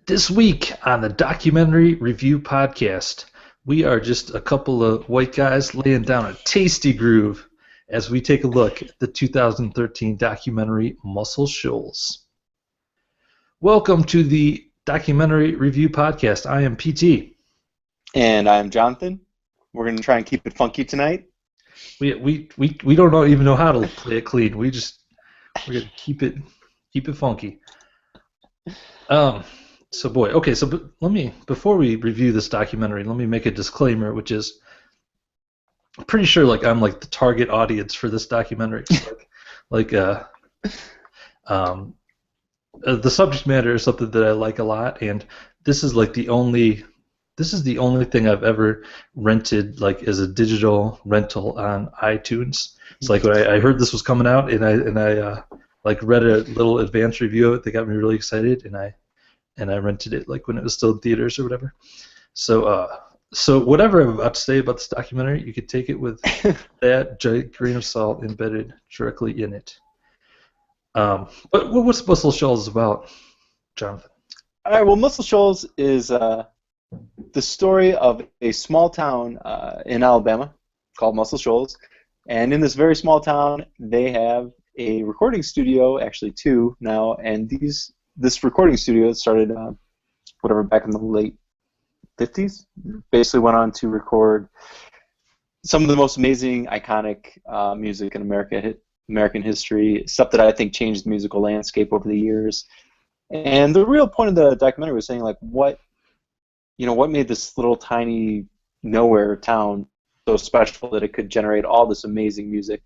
This week on the Documentary Review Podcast, we are just a couple of white guys laying down a tasty groove as we take a look at the 2013 documentary Muscle Shoals. Welcome to the Documentary Review Podcast. I am PT. And I'm Jonathan. We're going to try and keep it funky tonight. We don't even know how to play it clean. We're gonna keep it funky. Before we review this documentary, let me make a disclaimer, which is I'm pretty sure I'm like the target audience for this documentary. The subject matter is something that I like a lot, and this is the only thing I've ever rented as a digital rental on iTunes. It's like when I heard this was coming out, and I read a little advanced review of it that got me really excited, and I rented it when it was still in theaters or whatever. So whatever I'm about to say about this documentary, you could take it with that giant grain of salt embedded directly in it. But what's Muscle Shoals about, Jonathan? All right, well, Muscle Shoals is the story of a small town in Alabama called Muscle Shoals. And in this very small town, they have a recording studio, actually two now, and this recording studio started back in the late 50s. Basically went on to record some of the most amazing, iconic music in American history, stuff that I think changed the musical landscape over the years. And the real point of the documentary was saying what made this little tiny nowhere town so special that it could generate all this amazing music.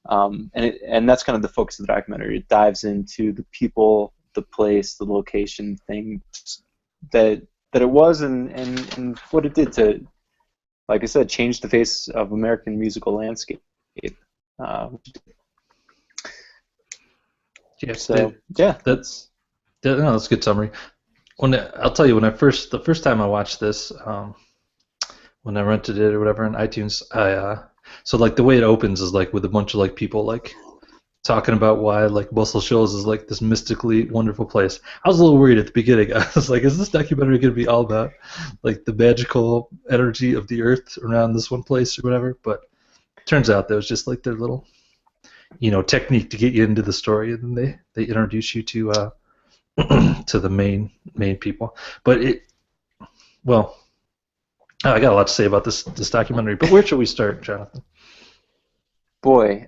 And that's kind of the focus of the documentary. It dives into the people, the place, the location, things that it was, and what it did to, like I said, change the face of American musical landscape. That's a good summary. I'll tell you, the first time I watched this, when I rented it or whatever on iTunes, the way it opens is with a bunch of people talking about why Muscle Shoals is this mystically wonderful place. I was a little worried at the beginning. I was like, is this documentary going to be all about the magical energy of the earth around this one place or whatever? But it turns out that was just their little technique to get you into the story, and then they introduce you to to the main people. But I got a lot to say about this documentary, but where should we start, Jonathan? Boy,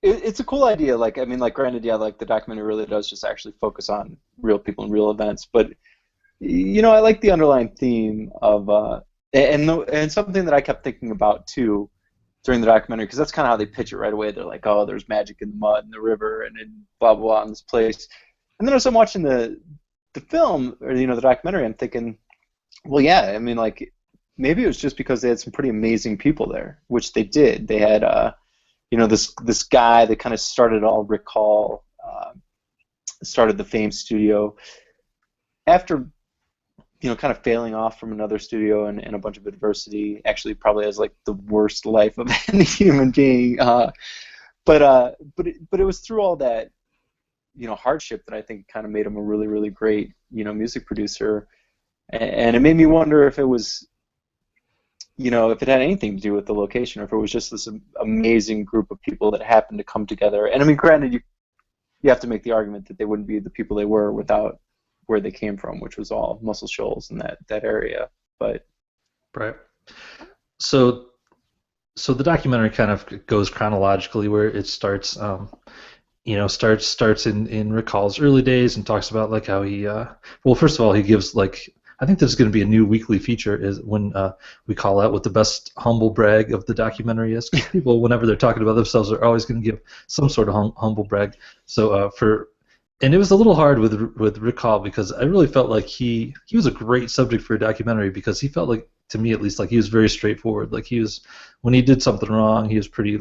it's a cool idea. Granted, the documentary really does just actually focus on real people and real events. But I like the underlying theme of and something that I kept thinking about too during the documentary, because that's kind of how they pitch it right away. They're like, oh, there's magic in the mud and the river and blah blah blah in this place. And then as I'm watching the film, or the documentary, I'm thinking, well, yeah, maybe it was just because they had some pretty amazing people there, which they did. They had this guy that kind of started all, Rick Hall, started the Fame Studio after kind of failing off from another studio and a bunch of adversity. Actually, probably has the worst life of any human being. But it was through all that hardship that I think kind of made him a really, really great music producer. And it made me wonder if it was if it had anything to do with the location, or if it was just this amazing group of people that happened to come together. And granted, you have to make the argument that they wouldn't be the people they were without where they came from, which was all Muscle Shoals in that area. But right. So the documentary kind of goes chronologically, where it starts starts in Rick Hall's early days, and talks about how he first of all, he gives I think there's going to be a new weekly feature is when we call out what the best humble brag of the documentary is. 'Cause people, whenever they're talking about themselves, are always going to give some sort of humble brag. So and it was a little hard with Rick Hall, because I really felt like he was a great subject for a documentary, because he felt to me at least, he was very straightforward. He was, when he did something wrong, he was pretty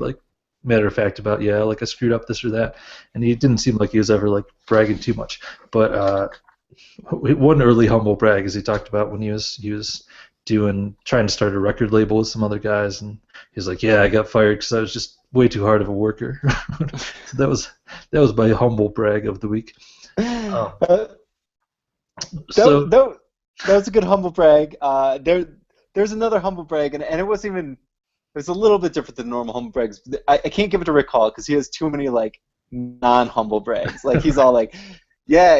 matter of fact about, I screwed up this or that, and he didn't seem like he was ever bragging too much. But one early humble brag is he talked about when he was trying to start a record label with some other guys, and he's like, yeah, I got fired because I was just way too hard of a worker. That was my humble brag of the week. Um, that, so that, that was a good humble brag. There's another humble brag, and it wasn't even. It was a little bit different than normal humble brags. I can't give it to Rick Hall because he has too many like non-humble brags. Like he's all like, yeah,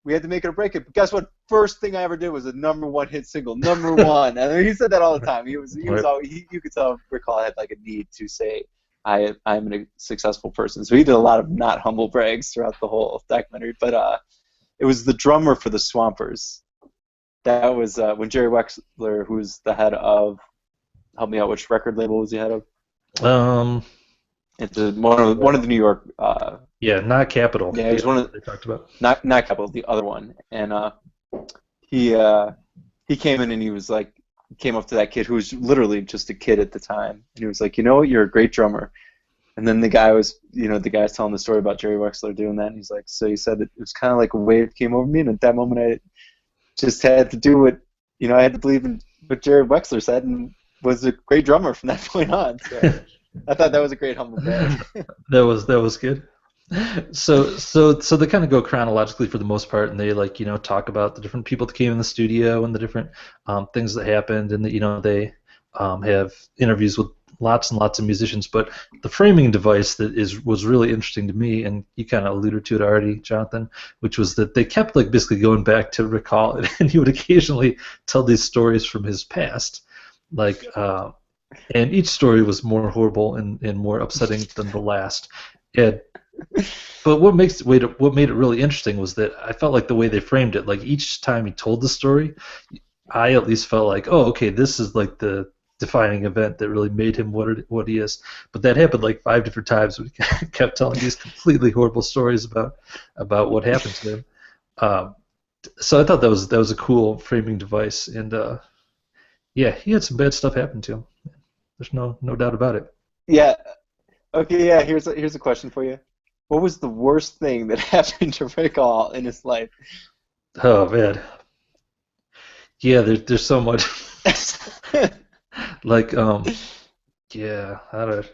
we had to make it or break it. But guess what? First thing I ever did was a #1 hit single, #1. And he said that all the time. right. You could tell Rick Hall had like a need to say, I'm a successful person. So he did a lot of not humble brags throughout the whole documentary. But it was the drummer for the Swampers. That was when Jerry Wexler, who's the head of, help me out, which record label was he head of? Um, It's one of the New York. yeah, not Capital. Yeah, he The was other one one of they talked about. not Capital, the other one, and he he came in and he was like came up to that kid who was literally just a kid at the time, and he was like, you're a great drummer. And then the guy was telling the story about Jerry Wexler doing that, and he's like, so he said it was kind of like a wave came over me, and at that moment I just had to do what I had to believe in what Jerry Wexler said, and was a great drummer from that point on. So I thought that was a great humble brag. That was good. So they kind of go chronologically for the most part, and they like talk about the different people that came in the studio and the different things that happened, and that they have interviews with lots and lots of musicians. But the framing device that was really interesting to me, and you kind of alluded to it already, Jonathan, which was that they kept like basically going back to recall it, and he would occasionally tell these stories from his past, like. And each story was more horrible and more upsetting than the last. And but what made it really interesting was that I felt like the way they framed it, like each time he told the story, I at least felt like, oh, okay, this is like the defining event that really made him what he is. But that happened like 5 different times when he kept telling these completely horrible stories about what happened to him. Um, so I thought that was a cool framing device, and yeah, he had some bad stuff happen to him. There's no doubt about it. Yeah. Okay. Yeah. Here's a question for you. What was the worst thing that happened to Rick Hall in his life? Oh man, yeah, there's so much. Like yeah, I don't.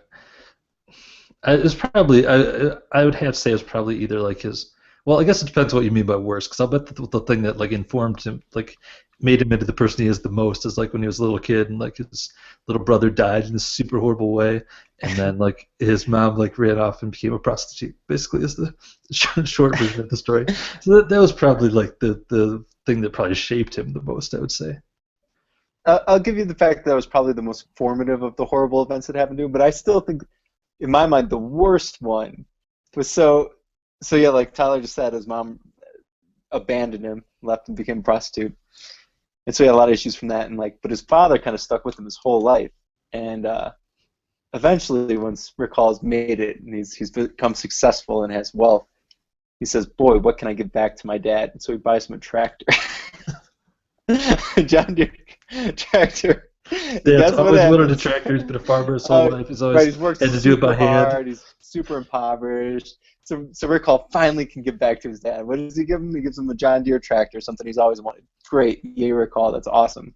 It's probably I would have to say it's probably either like his. Well, I guess it depends what you mean by worse, because I'll bet the thing that like informed him, like made him into the person he is the most, is like when he was a little kid and like his little brother died in this super horrible way, and then like his mom like ran off and became a prostitute. Basically, is the short version of the story. So that was probably like the thing that probably shaped him the most, I would say. I'll give you the fact that was probably the most formative of the horrible events that happened to him, but I still think, in my mind, the worst one was so yeah, like Tyler just said, his mom abandoned him, left and became a prostitute, and so he had a lot of issues from that, and like, but his father kind of stuck with him his whole life, and eventually, once Rick Hall's made it and he's become successful and has wealth, he says, "Boy, what can I give back to my dad?" And so he buys him a tractor, a John Deere tractor. Yeah, it's That's what always wanted a happens. tractor. He's been a farmer his whole life. He's always Right, he's worked had to do it by super hand. hard. He's super impoverished. So Rick Hall finally can give back to his dad. What does he give him? He gives him a John Deere tractor, something he's always wanted. Great, yay, Rick Hall. That's awesome.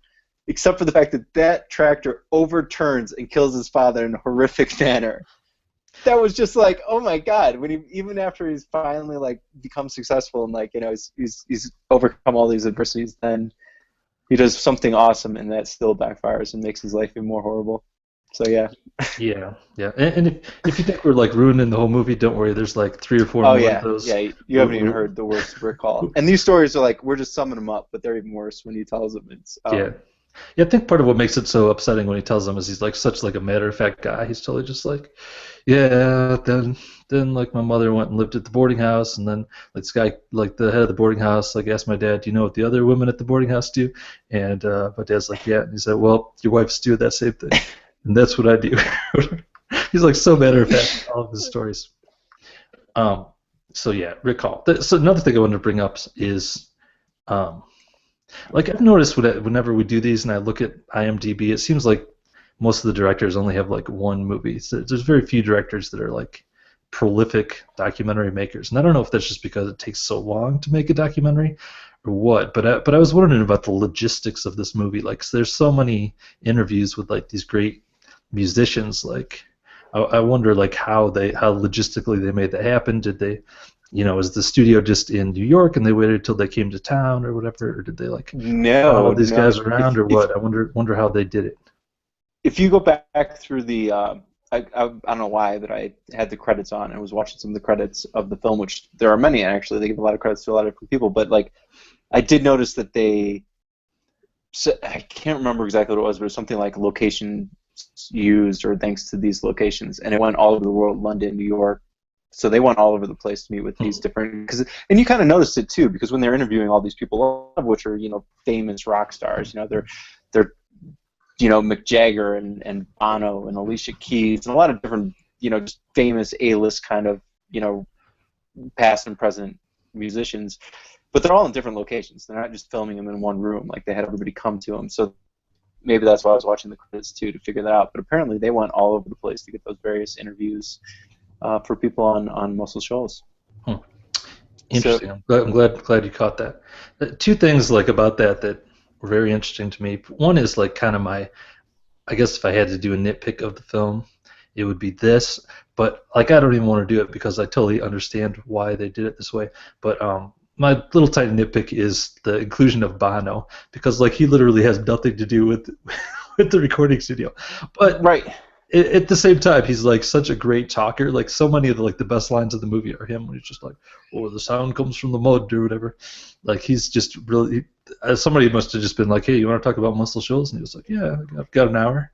Except for the fact that that tractor overturns and kills his father in a horrific manner. That was just like, oh my God! When even after he's finally like become successful and like he's overcome all these adversities, then he does something awesome, and that still backfires and makes his life even more horrible. So yeah. Yeah, yeah. And if you think we're like ruining the whole movie, don't worry. There's like 3 or 4 Oh more of yeah, those. yeah. You haven't even heard the worst Rick Hall. And these stories are like we're just summing them up, but they're even worse when he tells them. It's Yeah. Yeah, I think part of what makes it so upsetting when he tells them is he's like such like a matter of fact guy. He's totally just like, yeah, then like my mother went and lived at the boarding house, and then like this guy, like the head of the boarding house, like asked my dad, do you know what the other women at the boarding house do? And my dad's like, yeah, and he said, well, your wife's do that same thing, and that's what I do. He's like so matter of fact in all of his stories. So yeah, Rick Hall. So another thing I wanted to bring up is like I've noticed whenever we do these and I look at IMDb, it seems like most of the directors only have like one movie. So there's very few directors that are like prolific documentary makers, and I don't know if that's just because it takes so long to make a documentary or what. But I was wondering about the logistics of this movie. Like, 'cause there's so many interviews with like these great musicians. Like, I wonder like how logistically they made that happen. Did they is the studio just in New York and they waited until they came to town or whatever, or did they like follow No, these no. guys around or what? I wonder how they did it. If you go back through the, I don't know why, but I had the credits on and was watching some of the credits of the film, which there are many actually. They give a lot of credits to a lot of different people, but like I did notice that I can't remember exactly what it was, but it was something like location used or thanks to these locations, and it went all over the world, London, New York. So they went all over the place to meet with these different, and you kind of noticed it too, because when they're interviewing all these people, all of which are famous rock stars, they're Mick Jagger and Bono and Alicia Keys and a lot of different just famous A-list kind of past and present musicians, but they're all in different locations. They're not just filming them in one room like they had everybody come to them. So maybe that's why I was watching the credits too, to figure that out. But apparently they went all over the place to get those various interviews for people on Muscle Shoals. Interesting. I'm glad you caught that. Two things like about that were very interesting to me. One is like kind of I guess if I had to do a nitpick of the film, it would be this. But like I don't even want to do it because I totally understand why they did it this way. But my little tiny nitpick is the inclusion of Bono, because like he literally has nothing to do with with the recording studio. But right. At the same time, he's like such a great talker. Like so many of the best lines of the movie are him when he's just like, "Oh, the sound comes from the mud" or whatever. Like he's just really. Somebody must have just been like, "Hey, you want to talk about Muscle Shoals?" And he was like, "Yeah, I've got an hour,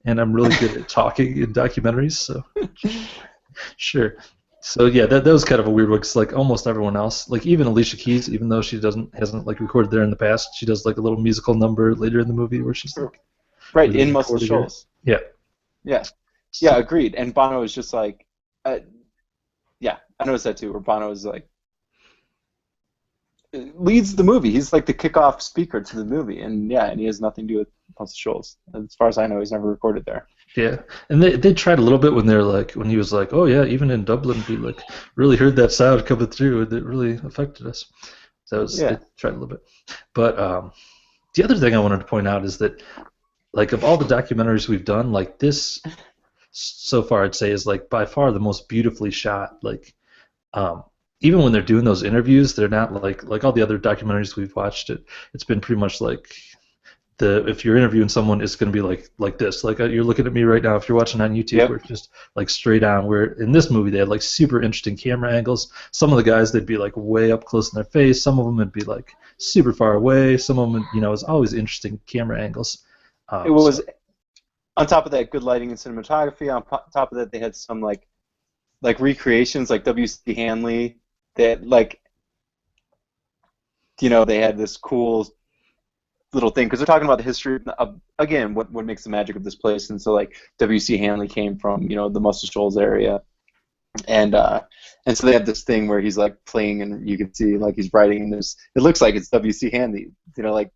and I'm really good at talking in documentaries, so sure." So yeah, that was kind of a weird one, 'cause like almost everyone else, like even Alicia Keys, even though she hasn't like recorded there in the past, she does like a little musical number later in the movie where she's like, right in Muscle Shoals. Yeah. Yeah, agreed. And Bono is just like, yeah, I noticed that too. Where Bono is like leads the movie. He's like the kickoff speaker to the movie, and he has nothing to do with Muscle Shoals. As far as I know, he's never recorded there. Yeah, and they tried a little bit when he was like, "Oh yeah, even in Dublin, we like really heard that sound coming through, and it really affected us." So they tried a little bit. But the other thing I wanted to point out is that, like, of all the documentaries we've done, like this, so far I'd say is like by far the most beautifully shot. Like, even when they're doing those interviews, they're not like all the other documentaries we've watched. It's been pretty much like. If you're interviewing someone, it's going to be like this. Like you're looking at me right now. If you're watching on YouTube, where it's just like straight on. Where in this movie they had like super interesting camera angles. Some of the guys they'd be like way up close in their face. Some of them would be like super far away. Some of them, it's always interesting camera angles. It was on top of that good lighting and cinematography. On top of that, they had some like recreations, like W.C. Hanley. That they had this cool little thing, because they're talking about the history of, again, what makes the magic of this place. And so like W.C. Hanley came from the Muscle Shoals area, and so they have this thing where he's like playing, and you can see like he's writing, and it looks like it's W.C. Hanley, like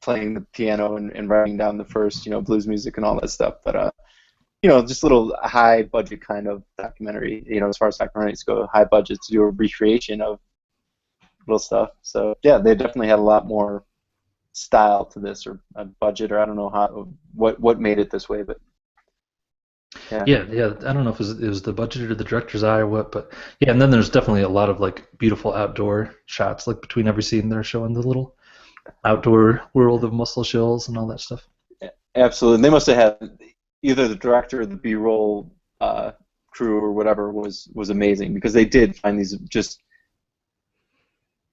playing the piano and writing down the first blues music and all that stuff. But just a little high budget kind of documentary, as far as documentaries go, high budget to do a recreation of little stuff. So yeah, they definitely had a lot more style to this, or a budget, or I don't know what made it this way, but yeah. I don't know if it was the budget or the director's eye or what, but yeah. And then there's definitely a lot of like beautiful outdoor shots, like between every scene they're showing the little outdoor world of Muscle Shoals and all that stuff. Absolutely, they must have had either the director or the B-roll crew or whatever was amazing, because they did find these just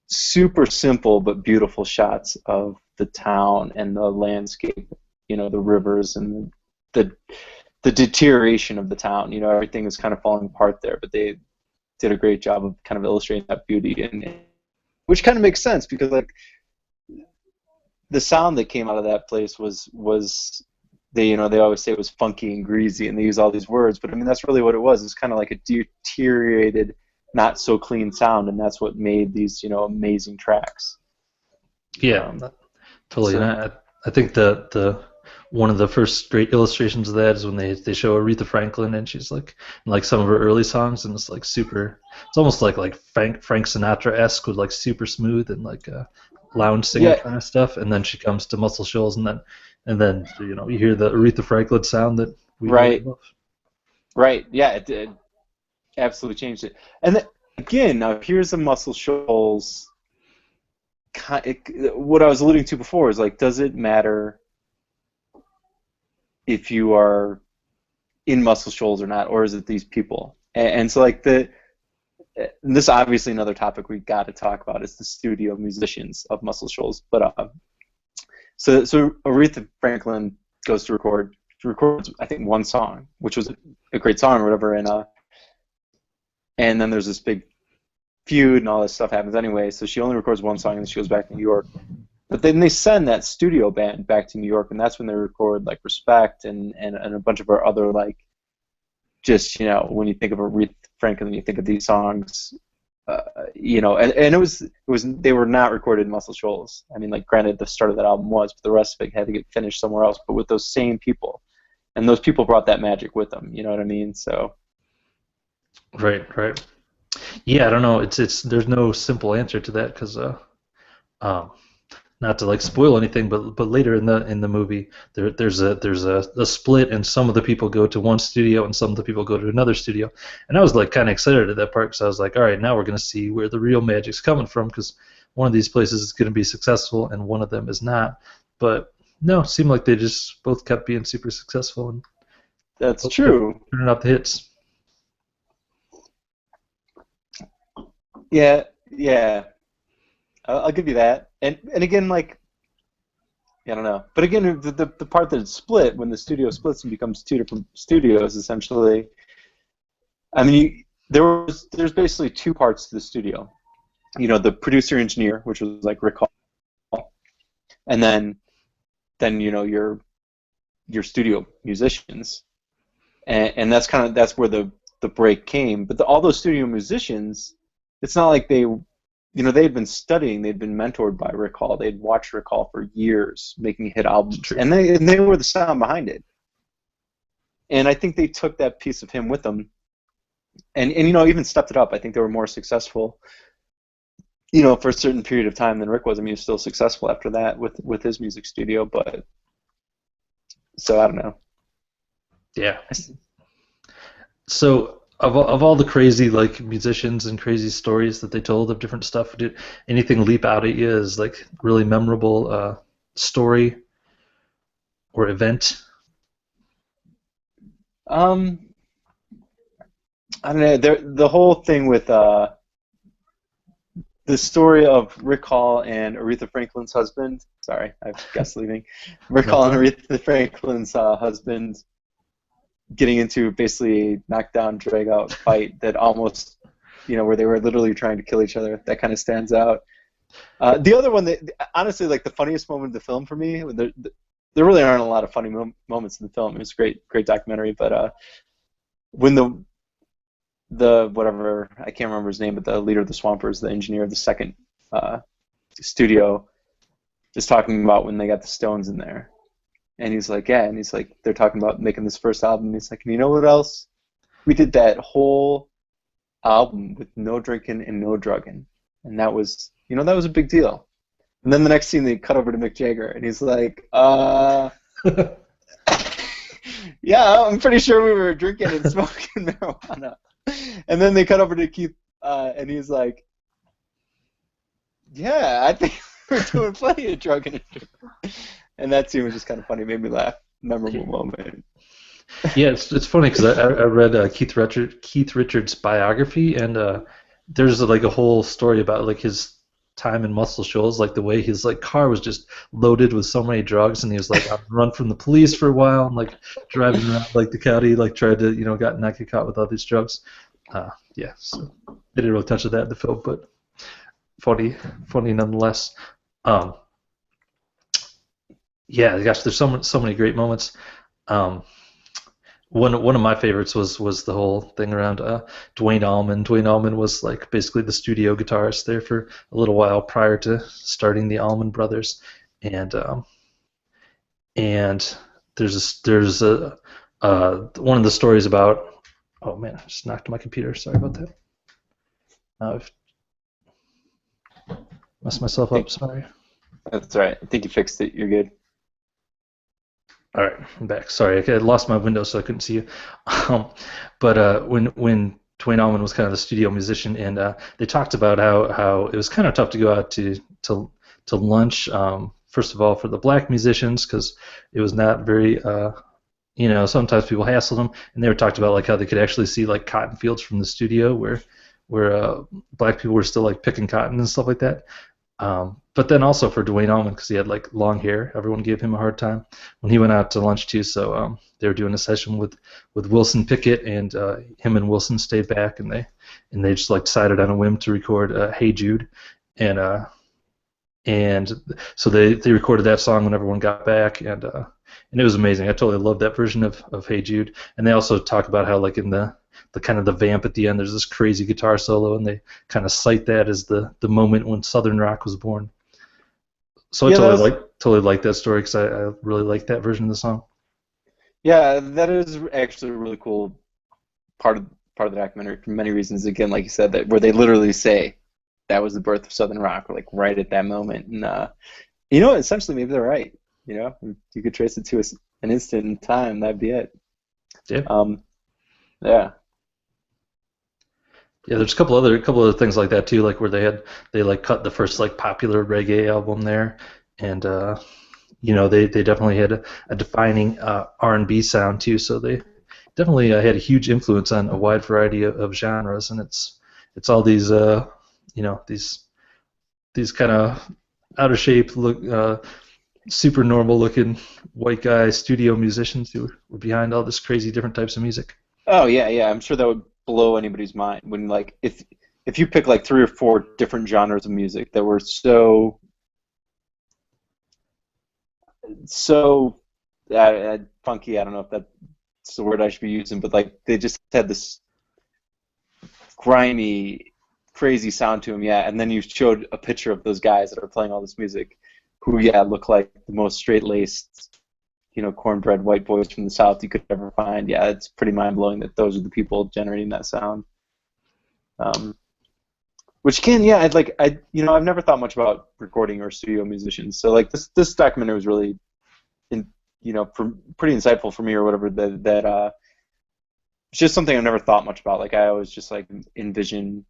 super simple but beautiful shots of the town and the landscape, the rivers and the deterioration of the town. Everything is kind of falling apart there, but they did a great job of kind of illustrating that beauty, and which kind of makes sense, because like the sound that came out of that place was they always say it was funky and greasy, and they use all these words, but I mean that's really what it was. It's kind of like a deteriorated, not so clean sound, and that's what made these amazing tracks. Yeah, totally. So, and I think the one of the first great illustrations of that is when they show Aretha Franklin, and she's like in like some of her early songs, and it's like super. It's almost like Frank Sinatra-esque, with like super smooth and like lounge singer kind of stuff. And then she comes to Muscle Shoals, and then you hear the Aretha Franklin sound that we love. Right. Yeah, it did. Absolutely changed it. And again, now here's a Muscle Shoals. What I was alluding to before is like, does it matter if you are in Muscle Shoals or not, or is it these people? And so like and this is obviously another topic we got to talk about is the studio musicians of Muscle Shoals. But so Aretha Franklin goes to record. She records I think one song, which was a great song or whatever, and then there's this big feud and all this stuff happens anyway. So she only records one song and then she goes back to New York. But then they send that studio band back to New York, and that's when they record like Respect and a bunch of our other like just when you think of Aretha Franklin, you think of these songs, and it was they were not recorded in Muscle Shoals. I mean, like granted, the start of that album was, but the rest of it had to get finished somewhere else. But with those same people, and those people brought that magic with them. You know what I mean? So. Right. Yeah, I don't know. It's there's no simple answer to that because not to like spoil anything, but later in the movie there's a split, and some of the people go to one studio and some of the people go to another studio, and I was like kind of excited at that part because I was like, all right, now we're gonna see where the real magic's coming from because one of these places is gonna be successful and one of them is not. But no, it seemed like they just both kept being super successful and That's true. turning out the hits. Yeah. I'll give you that. And again, like, I don't know. But again, the part that it's split, when the studio splits and becomes two different studios, essentially, I mean, there's basically two parts to the studio. The producer engineer, which was like Rick Hall, and then your studio musicians, and that's where the break came. But all those studio musicians, it's not like they had been studying, they'd been mentored by Rick Hall, they'd watched Rick Hall for years making hit albums, and they were the sound behind it. And I think they took that piece of him with them, and even stepped it up. I think they were more successful, for a certain period of time than Rick was. I mean, he was still successful after that with his music studio, but so I don't know. Yeah. So of all the crazy like musicians and crazy stories that they told of different stuff, did anything leap out at you as like really memorable story or event? I don't know. The whole thing with the story of Rick Hall and Aretha Franklin's husband. Sorry, I've guessed leaving. Rick Hall and Aretha Franklin's husband getting into basically a knockdown, drag-out fight that almost, where they were literally trying to kill each other. That kind of stands out. The other one, that honestly, like the funniest moment of the film for me, there really aren't a lot of funny moments in the film. It was a great documentary, but when the whatever, I can't remember his name, but the leader of the Swampers, the engineer of the second studio, is talking about when they got the Stones in there. And he's like, yeah, and he's like, they're talking about making this first album. And he's like, and you know what else? We did that whole album with no drinking and no drugging. And that was, that was a big deal. And then the next scene, they cut over to Mick Jagger, and he's like, yeah, I'm pretty sure we were drinking and smoking marijuana. And then they cut over to Keith, and he's like, yeah, I think we're doing plenty of drugging and drinking. And that scene was just kind of funny, made me laugh. Memorable moment. Yeah, it's funny because I read Keith Richards' biography, and there's like a whole story about like his time in Muscle Shoals, like the way his like car was just loaded with so many drugs, and he was like on the run from the police for a while, and like driving around like the county, like tried to not get caught with all these drugs. Yeah, so they didn't really touch on that in the film, but funny nonetheless. Yeah, gosh, there's so many great moments. One of my favorites was the whole thing around Duane Allman. Duane Allman was like basically the studio guitarist there for a little while prior to starting the Allman Brothers, and there's a one of the stories about. Oh man, I just knocked my computer. Sorry about that. I've messed myself up. Sorry. That's all right. I think you fixed it. You're good. All right, I'm back. Sorry, I lost my window, so I couldn't see you. But when Dwayne Allman was kind of the studio musician, and they talked about how it was kind of tough to go out to lunch. First of all, for the black musicians, because it was not very sometimes people hassled them, and they were talked about like how they could actually see like cotton fields from the studio where black people were still like picking cotton and stuff like that. But then also for Dwayne Allman, because he had like long hair, everyone gave him a hard time when he went out to lunch too. So they were doing a session with Wilson Pickett, and him and Wilson stayed back, and they just like decided on a whim to record "Hey Jude," and and so they recorded that song when everyone got back, and it was amazing. I totally loved that version of "Hey Jude," and they also talk about how like in the kind of the vamp at the end, there's this crazy guitar solo, and they kind of cite that as the moment when Southern rock was born. So I Yeah, totally like that story because I really like that version of the song. yeah, that is actually a really cool part of the documentary for many reasons. Again, like you said, that where they literally say that was the birth of Southern rock, like right at that moment. And essentially, maybe they're right. You know, if you could trace it to an instant in time, that'd be it. Yeah. Yeah. Yeah, there's a couple other things like that too, like where they like cut the first like popular reggae album there, and they definitely had a defining R&B sound too, so they definitely had a huge influence on a wide variety of genres, and it's all these these kind of out of shape look super normal looking white guy studio musicians who were behind all this crazy different types of music. Oh yeah, yeah. I'm sure that would blow anybody's mind when like if you pick like 3 or 4 different genres of music that were so funky. I don't know if that's the word I should be using, but like they just had this grimy, crazy sound to them. Yeah, and then you showed a picture of those guys that are playing all this music, who look like the most straight-laced, cornbread white boys from the South you could ever find. Yeah, it's pretty mind-blowing that those are the people generating that sound. Which can, yeah, I've never thought much about recording or studio musicians. So like this documentary was really, pretty insightful for me or whatever. That it's just something I've never thought much about. Like I always just like envision,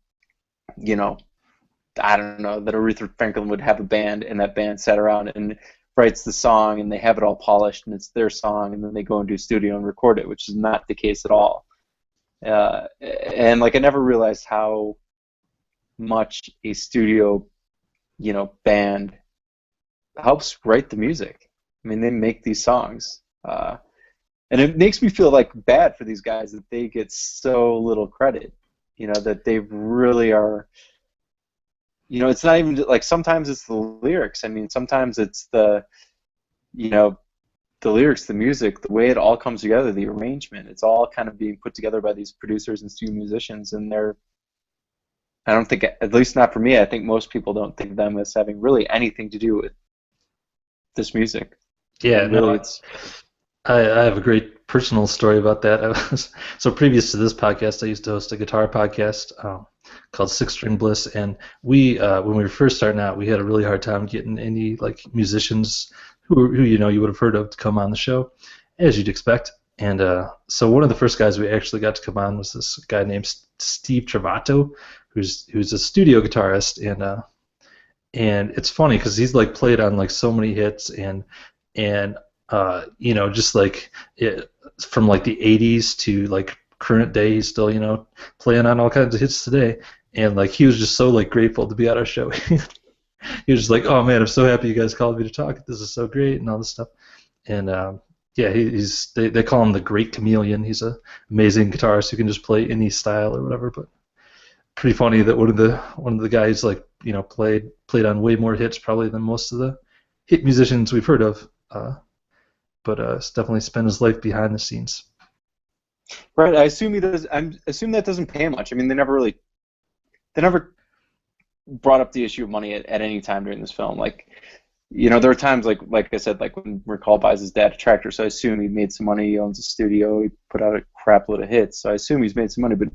I don't know, that Aretha Franklin would have a band, and that band sat around and writes the song, and they have it all polished, and it's their song, and then they go and do studio and record it, which is not the case at all. And like I never realized how much a studio, band helps write the music. I mean, they make these songs, and it makes me feel like bad for these guys that they get so little credit. That they really are. It's not even like sometimes it's the lyrics. I mean, sometimes it's the lyrics, the music, the way it all comes together, the arrangement. It's all kind of being put together by these producers and studio musicians, and I don't think, at least not for me, I think most people don't think of them as having really anything to do with this music. Yeah, And really, no, I have a great personal story about that. So previous to this podcast, I used to host a guitar podcast called Six String Bliss, and we when we were first starting out, we had a really hard time getting any like musicians who you would have heard of to come on the show, as you'd expect. And so one of the first guys we actually got to come on was this guy named Steve Travato, who's a studio guitarist, and it's funny because he's like played on like so many hits and just like from like the 80s to like current day, he's still playing on all kinds of hits today, and like he was just so like grateful to be at our show. He was just like, oh man, I'm so happy you guys called me to talk, this is so great and all this stuff. And yeah, they call him the Great Chameleon. He's an amazing guitarist who can just play any style or whatever. But pretty funny that one of the guys like played on way more hits probably than most of the hit musicians we've heard of. But it's definitely spent his life behind the scenes. right. I assume he does. I assume that doesn't pay much. I mean, they never brought up the issue of money at any time during this film. Like, there were times like I said, like when McCall buys his dad a tractor, so I assume he made some money. He owns a studio. He put out a crap load of hits, so I assume he's made some money. But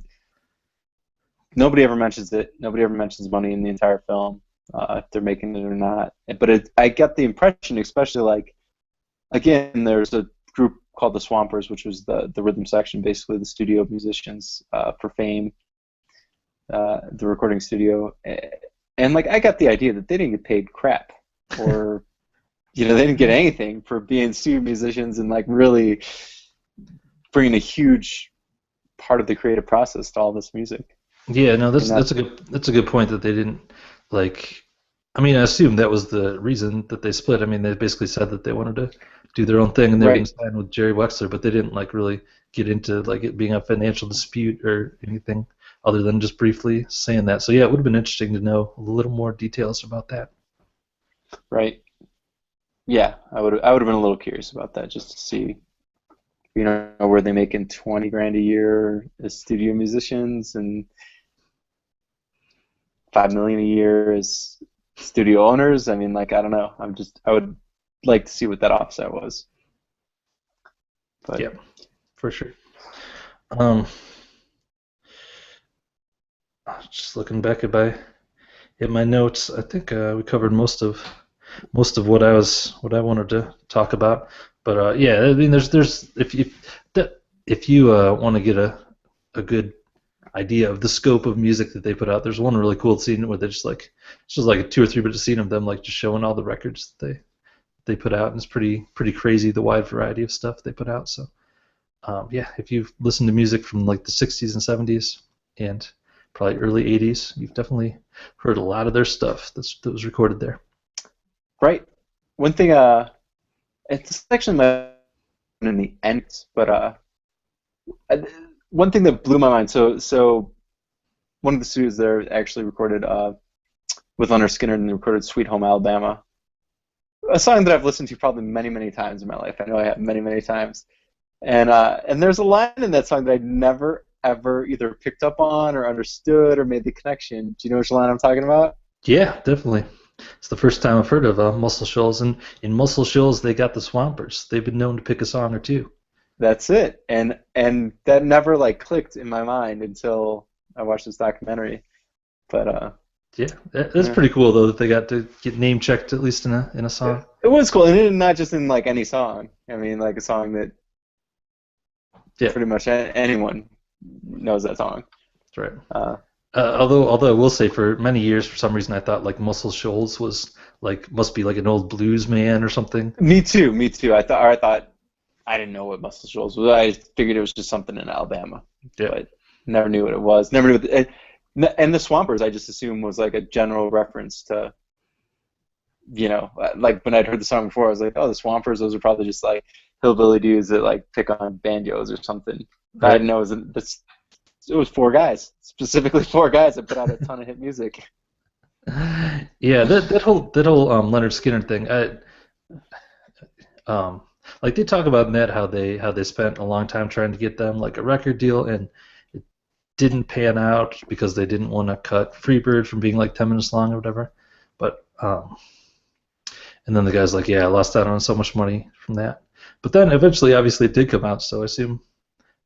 nobody ever mentions it. Nobody ever mentions money in the entire film, if they're making it or not. But I get the impression, especially like, again, there's a group called the Swampers, which was the rhythm section, basically the studio musicians for Fame. the recording studio, and like I got the idea that they didn't get paid crap, or they didn't get anything for being studio musicians and like really bringing a huge part of the creative process to all this music. Yeah, no, And that's a good point that they didn't like. I mean, I assume that was the reason that they split. I mean, they basically said that they wanted to do their own thing and they were going right, to sign with Jerry Wexler, but they didn't like really get into like it being a financial dispute or anything other than just briefly saying that. So yeah, it would have been interesting to know a little more details about that. right, yeah, I would have been a little curious about that just to see, were they making 20 grand a year as studio musicians and 5 million a year as studio owners? I mean, like, I don't know. I would like to see what that offset was. But Yeah, for sure. Um, just looking back at my notes, I think we covered most of what I wanted to talk about. But yeah, I mean, there's if you want to get a good idea of the scope of music that they put out, there's one really cool scene where they it's just like a 2 or 3 minute scene of them like just showing all the records that they put out, and it's pretty crazy the wide variety of stuff they put out. So yeah, if you've listened to music from like the 60s and 70s and probably early 80s, you've definitely heard a lot of their stuff that was recorded there. right, one thing, it's actually in the end, but I- one thing that blew my mind. So one of the studios there actually recorded with Leonard Skinner, and they recorded "Sweet Home Alabama," a song that I've listened to probably many, many times in my life. I know I have many, many times. And there's a line in that song that I never ever either picked up on or understood or made the connection. Do you know which line I'm talking about? Yeah, definitely. It's the first time I've heard of Muscle Shoals, and in Muscle Shoals they got the Swampers. They've been known to pick a song or two. That's it. And that never like clicked in my mind until I watched this documentary. But Yeah, that's yeah. pretty cool though that they got to get name checked at least in a song. It was cool, and not just in like any song. I mean, like a song that Yeah, pretty much anyone knows that song. that's right. Uh, Although I will say for many years for some reason I thought like Muscle Shoals was like must be like an old blues man or something. Me too. Me too. I thought I didn't know what Muscle Shoals was. I figured it was just something in Alabama, Yeah, but never knew what it was. Never knew. And the Swampers, I just assumed was like a general reference to, like when I'd heard the song before, I was like, oh, the Swampers, those are probably just like hillbilly dudes that like pick on banjos or something. I right. didn't know it was four guys, specifically four guys that put out a ton of hit music. Yeah, that whole Leonard Skinner thing. Um, like they talk about in that how they spent a long time trying to get them like a record deal and it didn't pan out because they didn't want to cut Freebird from being like 10 minutes long or whatever. But and then the guy's like, yeah, I lost out on so much money from that. But then eventually, obviously, it did come out, so I assume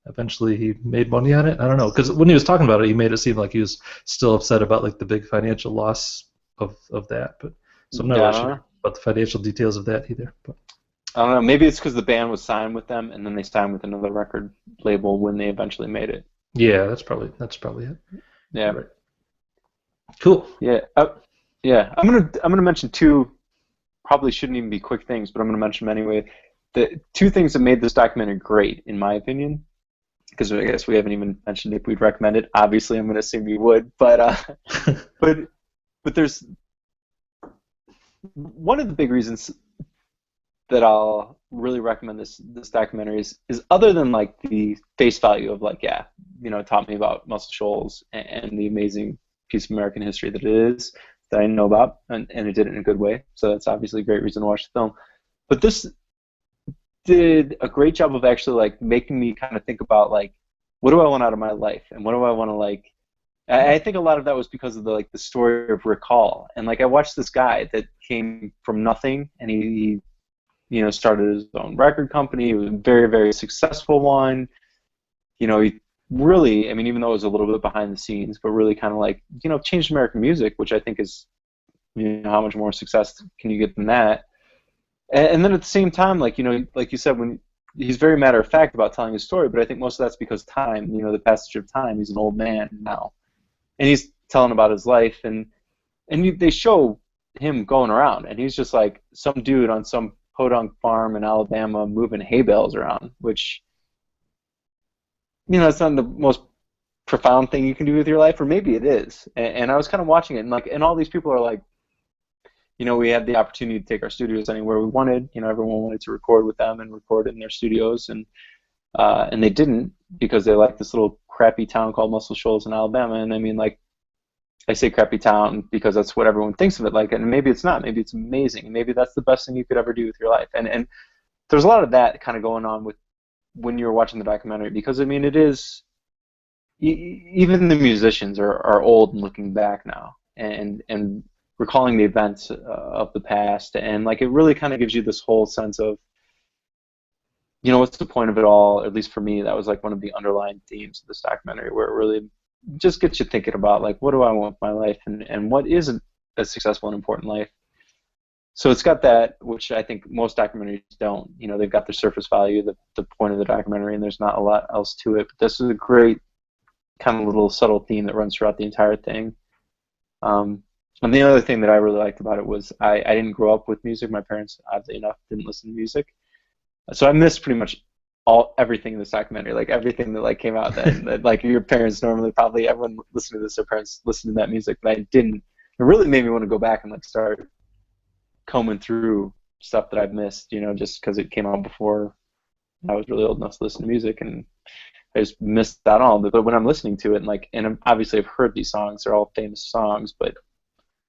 eventually he made money on it. I don't know, because when he was talking about it, he made it seem like he was still upset about like the big financial loss of that. But so I'm not Yeah, I really don't sure know. about the financial details of that either. But I don't know. Maybe it's because the band was signed with them, and then they signed with another record label when they eventually made it. yeah, that's probably it. Yeah, You're right. Cool. yeah, yeah. I'm gonna mention two. Probably shouldn't even be quick things, but I'm gonna mention them anyway. The two things that made this documentary great, in my opinion, because I guess we haven't even mentioned if we'd recommend it. Obviously, I'm gonna assume you would, but but but there's one of the big reasons that I'll really recommend this documentary is other than like the face value of like, yeah, taught me about Muscle Shoals and the amazing piece of American history that it is that I know about, and it did it in a good way. So that's obviously a great reason to watch the film. But this did a great job of actually like making me kind of think about like, what do I want out of my life, and what do I want to like. I think a lot of that was because of the story of Rick Hall, and like I watched this guy that came from nothing, and he started his own record company. It was a very, very successful one. He really, I mean, even though it was a little bit behind the scenes, but really kind of like, changed American music, which I think is, how much more success can you get than that? And then at the same time, like, like you said, when he's very matter of fact about telling his story, but I think most of that's because time, the passage of time. He's an old man now. and he's telling about his life, and they show him going around, and he's just like some dude on some podunk farm in Alabama moving hay bales around, which it's not the most profound thing you can do with your life, or maybe it is. And I was kind of watching it, and like, and all these people are like, we had the opportunity to take our studios anywhere we wanted. Everyone wanted to record with them and record in their studios, and they didn't because they like this little crappy town called Muscle Shoals in Alabama. And I mean, like, I say crappy town because that's what everyone thinks of it like, and maybe it's not. Maybe it's amazing. Maybe that's the best thing you could ever do with your life. And there's a lot of that kind of going on with when you're watching the documentary, because I mean, it is. Even the musicians are old and looking back now, and recalling the events of the past, and like it really kind of gives you this whole sense of, what's the point of it all? At least for me, that was like one of the underlying themes of this documentary, where it really just gets you thinking about like, what do I want with my life, and what is a successful and important life. So it's got that, which I think most documentaries don't. They've got their surface value, the point of the documentary, and there's not a lot else to it. But this is a great kind of little subtle theme that runs throughout the entire thing. And the other thing that I really liked about it was I didn't grow up with music. My parents, oddly enough, didn't listen to music, so I missed pretty much everything in this documentary, like everything that like came out then. That like your parents normally, probably everyone listening to this, their parents listened to that music, but I didn't. It really made me want to go back and like start combing through stuff that I've missed, just because it came out before I was really old enough to listen to music, and I just missed that all. But when I'm listening to it, and obviously I've heard these songs, they're all famous songs, but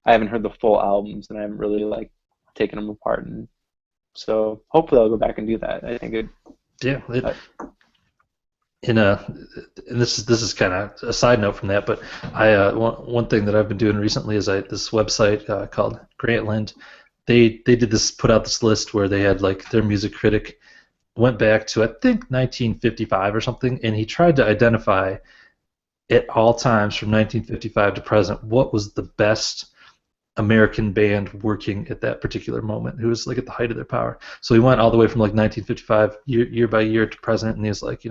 I haven't heard the full albums, and I haven't really like taken them apart. And so hopefully I'll go back and do that. I think it. Yeah. And this is kind of a side note from that, but one thing that I've been doing recently is this website called Grantland. They put out this list where they had like their music critic went back to I think 1955 or something, and he tried to identify at all times from 1955 to present what was the best American band working at that particular moment, who was like at the height of their power. So he went all the way from like 1955 year by year to present, and he was like,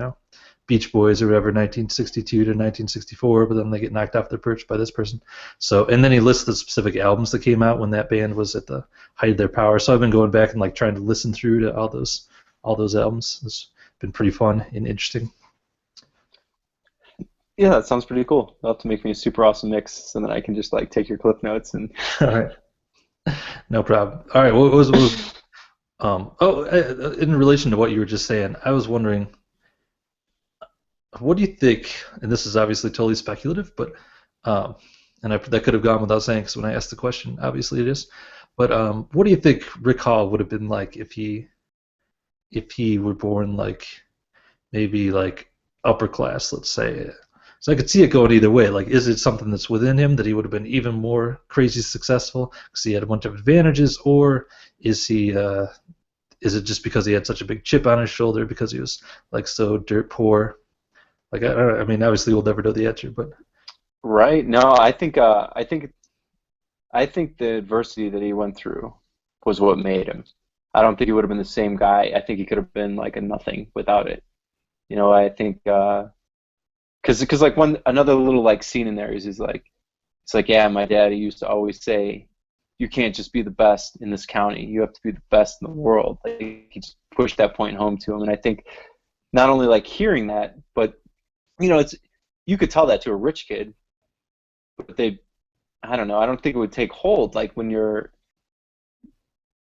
Beach Boys or whatever, 1962 to 1964, but then they get knocked off their perch by this person. So, and then he lists the specific albums that came out when that band was at the height of their power. So I've been going back and like trying to listen through to all those albums. It's been pretty fun and interesting. Yeah, that sounds pretty cool. You'll have to make me a super awesome mix, and then I can just like take your clip notes and. All right. No problem. All right. What was in relation to what you were just saying, I was wondering, what do you think? And this is obviously totally speculative, but that could have gone without saying because when I asked the question, obviously it is. But what do you think Rick Hall would have been like if he were born like maybe like upper class, let's say? So I could see it going either way. Like, is it something that's within him that he would have been even more crazy successful because he had a bunch of advantages, or is it just because he had such a big chip on his shoulder because he was like so dirt poor? Like, I mean, obviously we'll never know the answer, but right. No, I think the adversity that he went through was what made him. I don't think he would have been the same guy. I think he could have been like a nothing without it. I think because like another little like scene in there is he's like, it's like, yeah, my daddy used to always say, you can't just be the best in this county. You have to be the best in the world. Like, he just pushed that point home to him, and I think not only like hearing that, but you could tell that to a rich kid, but I don't know. I don't think it would take hold like when you're,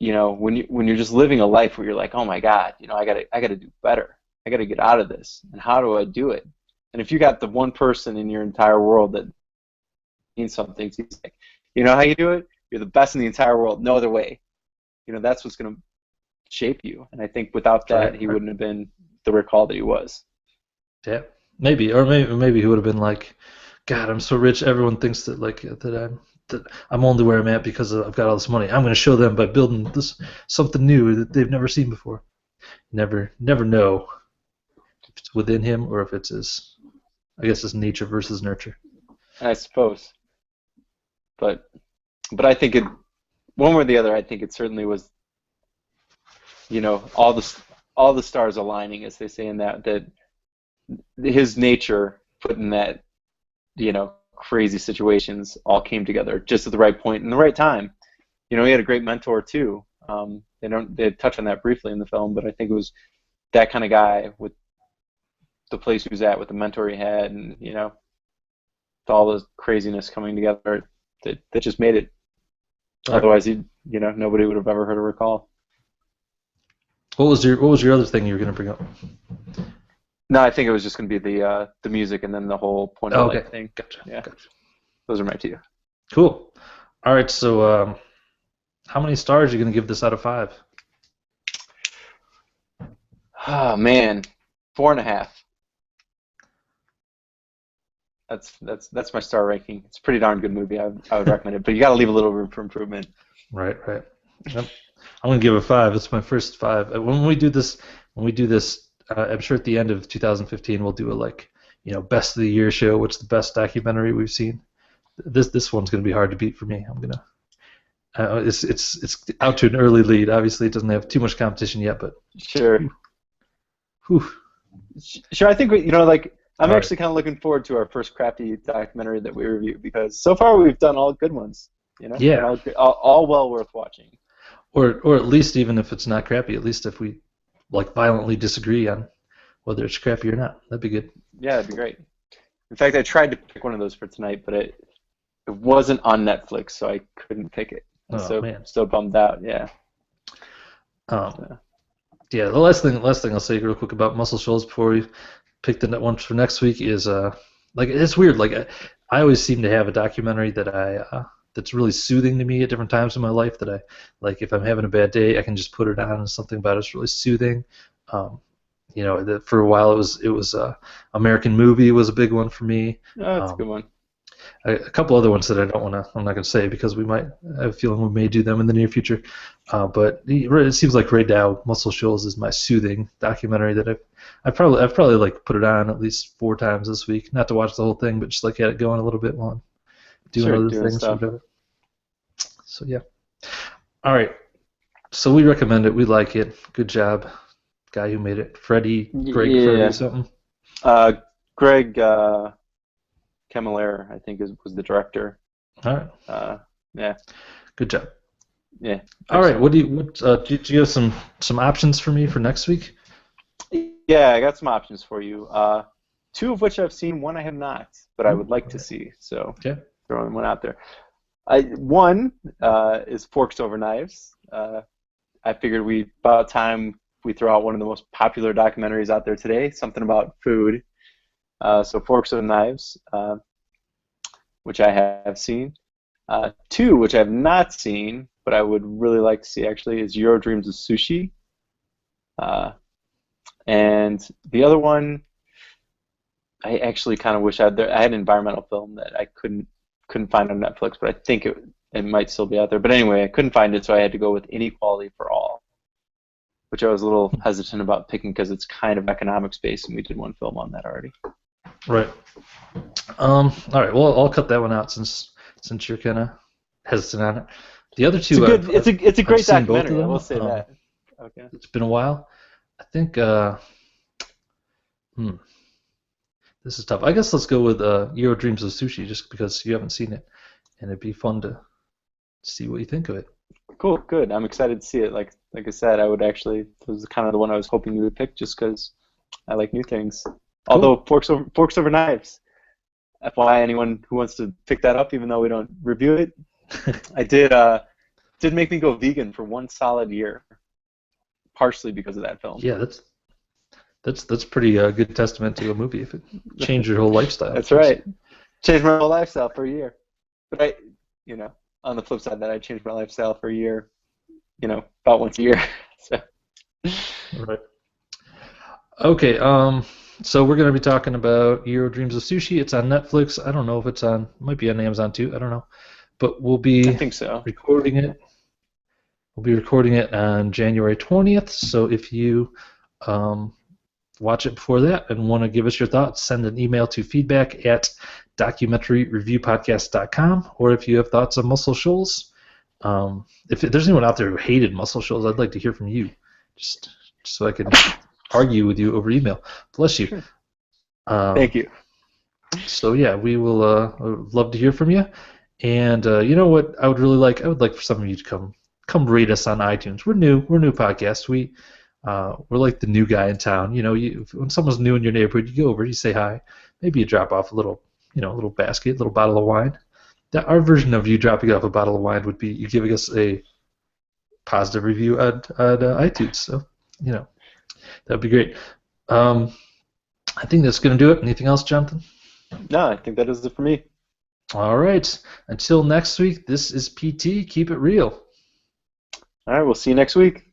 when you're just living a life where you're like, oh my God, I gotta do better. I gotta get out of this, and how do I do it? And if you got the one person in your entire world that means something, it's like, you know how you do it? You're the best in the entire world. No other way. That's what's gonna shape you. And I think without that, he wouldn't have been the Rick Hall that he was. Yeah, maybe, or maybe he would have been like, God, I'm so rich. Everyone thinks that like that I'm only where I'm at because I've got all this money. I'm going to show them by building this something new that they've never seen before. Never know if it's within him or if it's his nature versus nurture. I suppose, but I think it, one way or the other, I think it certainly was, all the stars aligning, as they say in that his nature put in that, crazy situations all came together just at the right point and the right time. He had a great mentor too. They touch on that briefly in the film, but I think it was that kind of guy with the place he was at, with the mentor he had, and with all the craziness coming together that just made it. Right. Otherwise, nobody would have ever heard of Recall. What was your other thing you were going to bring up? No, I think it was just going to be the music and then the whole point of light thing. Gotcha. Yeah, gotcha. Those are my two. Cool. All right, so how many stars are you going to give this out of 5? Oh man, 4.5. That's my star ranking. It's a pretty darn good movie. I would recommend it, but you got to leave a little room for improvement. Right. Yep. I'm gonna give it 5. It's my first 5. When we do this, I'm sure at the end of 2015 we'll do a best of the year show. What's the best documentary we've seen? This one's gonna be hard to beat for me. I'm gonna. It's out to an early lead. Obviously, it doesn't have too much competition yet, but sure. Whew. Sure. I think I'm actually kind of looking forward to our first crappy documentary that we review, because so far we've done all good ones. Yeah. All well worth watching. Or at least, even if it's not crappy, at least if we violently disagree on whether it's crappy or not, that'd be good. Yeah, that'd be great. In fact, I tried to pick one of those for tonight, but it wasn't on Netflix, so I couldn't pick it. Man. So bummed out. Yeah. Yeah. The last thing I'll say real quick about Muscle Shoals before we pick the one for next week is it's weird. I always seem to have a documentary that that's really soothing to me at different times in my life, that if I'm having a bad day, I can just put it on and something about it's really soothing. For a while it was American Movie was a big one for me. Oh, that's a good one. A couple other ones that I'm not going to say because I have a feeling we may do them in the near future. But it seems like right now Muscle Shoals is my soothing documentary that I've probably put it on at least 4 times this week. Not to watch the whole thing, but just had it going a little bit while I'm doing other things stuff. or whatever. So yeah. All right. So we recommend it. We like it. Good job, guy who made it. Freddie something. Greg Kemmeler, I think, was the director. All right. Yeah. Good job. Yeah. All right. Do you have some options for me for next week? Yeah, I got some options for you. 2 of which I've seen, 1 I have not, but I would like to see. So throwing one out there. One is Forks Over Knives. I figured about time we throw out one of the most popular documentaries out there today, something about food. So Forks Over Knives, which I have seen. 2, which I have not seen, but I would really like to see actually, is Euro Dreams of Sushi. And the other one, I actually kind of wish I had an environmental film that I couldn't find on Netflix, but I think it might still be out there. But anyway, I couldn't find it, so I had to go with Inequality for All, which I was a little hesitant about picking because it's kind of economics based, and we did one film on that already. Right. All right. Well, I'll cut that one out since you're kind of hesitant on it. The other 2, it's a great documentary. I will say that. Okay. It's been a while. I think. This is tough. I guess let's go with Euro Dreams of Sushi, just because you haven't seen it, and it'd be fun to see what you think of it. Cool, good. I'm excited to see it. Like I said, this was kind of the one I was hoping you would pick, just because I like new things. Cool. Although Forks Over Knives, FYI, anyone who wants to pick that up, even though we don't review it, I did make me go vegan for 1 solid year, partially because of that film. Yeah, that's pretty good testament to a movie if it changed your whole lifestyle. That's right. Changed my whole lifestyle for a year. But on the flip side, that I changed my lifestyle for a year, about once a year. So. Right. Okay. So we're going to be talking about Euro Dreams of Sushi. It's on Netflix. I don't know if it might be on Amazon too. I don't know. But we'll be I think so. recording it. We'll be recording it on January 20th. So if you watch it before that and want to give us your thoughts, send an email to feedback@documentaryreviewpodcast.com. Or if you have thoughts on Muscle Shoals, if there's anyone out there who hated Muscle Shoals, I'd like to hear from you, just so I can argue with you over email. Bless you. Thank you. So yeah, we will love to hear from you. And you know what I would really like? I would like for some of you to come rate us on iTunes. We're new podcast. We're like the new guy in town. You know, when someone's new in your neighborhood, you go over, you say hi, maybe you drop off a little, a little basket, a little bottle of wine. Our version of you dropping off a bottle of wine would be you giving us a positive review on iTunes. So that'd be great. Um, I think that's gonna do it. Anything else, Jonathan? No, I think that is it for me. All right. Until next week, this is PT. Keep it real. All right, we'll see you next week.